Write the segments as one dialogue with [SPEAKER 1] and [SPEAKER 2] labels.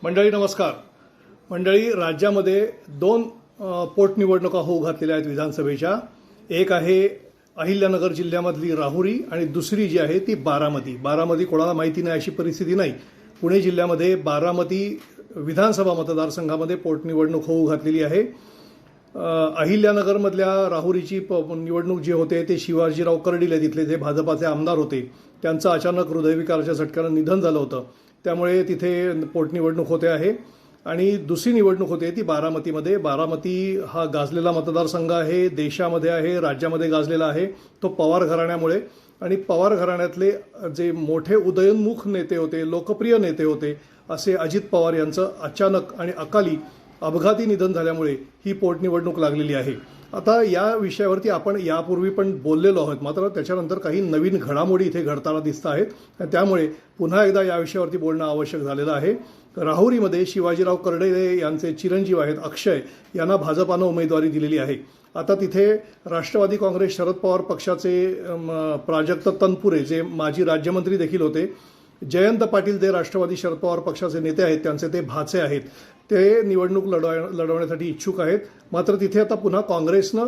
[SPEAKER 1] मंडळी नमस्कार. मंडळी, राज्यामध्ये दोन पोटनिवडणुका होऊ घातलेल्या आहेत विधानसभेच्या. एक आहे अहिल्यानगर जिल्ह्यामधली राहुरी आणि दुसरी जी आहे ती बारामती. बारामती कोणाला माहिती नाही अशी परिस्थिती नाही. पुणे जिल्ह्यामध्ये बारामती विधानसभा मतदारसंघामध्ये पोटनिवडणूक होऊ घातलेली आहे. अहिल्यानगरमधल्या राहुरीची निवडणूक जी होते ते शिवाजीराव कर्डिले तिथले जे भाजपाचे आमदार होते त्यांचं अचानक हृदयविकाराच्या झटक्यानं निधन झालं होतं. त्यामुळे तिथे पोटनिवडणूक होते आहे. आणि दुसरी निवडणूक होते ती बारामतीमध्ये. बारामती हा गाजलेला मतदारसंघ आहे, देशामध्ये आहे, राज्यामध्ये गाजलेला आहे. तो पवार घराण्यामुळे आणि पवार घराण्यातले जे मोठे उदयोन्मुख नेते होते, लोकप्रिय नेते होते असे अजित पवार यांचं अचानक आणि अकाली अपघाती निधन झाल्यामुळे ही पोटनिवडणूक लागलेली आहे. आता या विषयावरती आपण यापूर्वी पण बोललेलो आहोत, मात्र त्याच्यानंतर काही नवीन घडामोडी इथे घडताना दिसत आहेत. त्यामुळे पुन्हा एकदा या विषयावरती बोलणं आवश्यक झालेलं आहे. राहुरीमध्ये शिवाजीराव कर्डिले यांचे चिरंजीव आहेत अक्षय यांना भाजपानं उमेदवारी दिलेली आहे. आता तिथे राष्ट्रवादी काँग्रेस शरद पवार पक्षाचे प्राजक्त तनपुरे जे माजी राज्यमंत्री देखील होते, जयंत पाटील जे राष्ट्रवादी शरद पवार पक्षाचे नेते आहेत त्यांचे ते भाचे आहेत, ते निवडणूक लढवण्यासाठी इच्छुक आहेत. मात्र तिथे आता पुन्हा काँग्रेसनं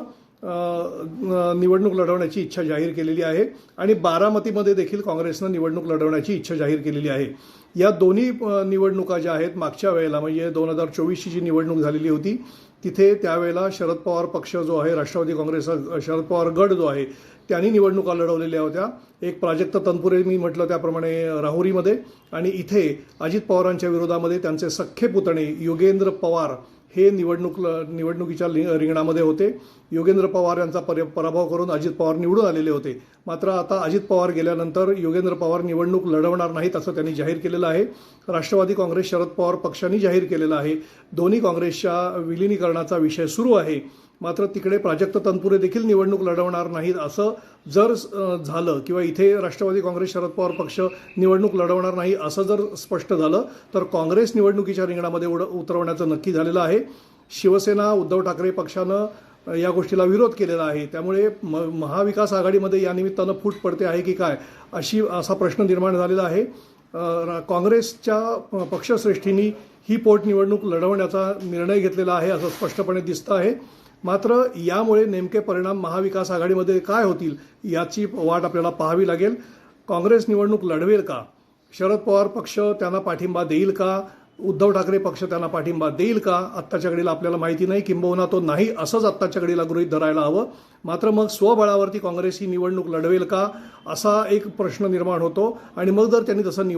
[SPEAKER 1] निवडणूक लढवण्याची इच्छा जाहीर केलेली आहे आणि बारामतीमध्ये देखील काँग्रेसनं निवडणूक लढवण्याची इच्छा जाहीर केलेली आहे. या दोन्ही निवडणुका ज्या आहेत मागच्या वेळेला म्हणजे 2024ची जी निवडणूक झालेली होती तिथे त्यावेळेला शरद पवार पक्ष जो आहे, राष्ट्रवादी काँग्रेसचा शरद पवार गट जो आहे त्यांनी निवडणुका लढवलेल्या होत्या. एक प्राजक्त तनपुरे मी म्हटलं त्याप्रमाणे राहुरीमध्ये, आणि इथे अजित पवारांच्या विरोधामध्ये त्यांचे सख्खे पुतणे योगेंद्र पवार हे निवडणुकीच्या रिंगणामध्ये होते. योगेंद्र पवार यांचा पराभव करून अजित पवार निवडून आलेले होते. मात्र आता अजित पवार गेल्यानंतर योगेंद्र पवार निवडणूक लढवणार नाहीत असं त्यांनी जाहीर केलेलं आहे. राष्ट्रवादी काँग्रेस शरद पवार पक्षांनी जाहीर केलेलं आहे. दोन्ही काँग्रेसच्या विलिनीकरणाचा विषय सुरू आहे. मात्र तिकडे प्राजक्त तनपुरे देखील निवडणूक लढवणार नाहीत असं जर झालं किंवा इथे राष्ट्रवादी काँग्रेस शरद पवार पक्ष निवडणूक लढवणार नाही असं जर स्पष्ट झालं तर काँग्रेस निवडणुकीच्या रिंगणामध्ये उतरवण्याचं नक्की झालेलं आहे. शिवसेना उद्धव ठाकरे पक्षानं या गोष्टीला विरोध केलेला आहे. त्यामुळे महाविकास आघाडीमध्ये या निमित्तानं फूट पडते आहे की काय असा प्रश्न निर्माण झालेला आहे. काँग्रेसच्या पक्षश्रेष्ठींनी ही पोटनिवडणूक लढवण्याचा निर्णय घेतलेला आहे असं स्पष्टपणे दिसतं आहे. मात्र यामुळे नेमके परिणाम महाविकास आघाडीमध्ये काय होतील याची वाट आपल्याला पाहावी लागेल. काँग्रेस निवडणूक लढवेल का? शरद पवार पक्ष त्यांना पाठिंबा देईल का? उद्धव ठाकरे पक्ष त्यांना पाठिंबा देईल का? आत्ताच्या घडीला आपल्याला माहिती नाही. किंबहुना तो नाही असंच आत्ताच्या घडीला गृहीत धरायला हवं. मात्र मग स्वबळावरती काँग्रेस ही निवडणूक लढवेल का असा एक प्रश्न निर्माण होतो. आणि मग जर त्यांनी तसं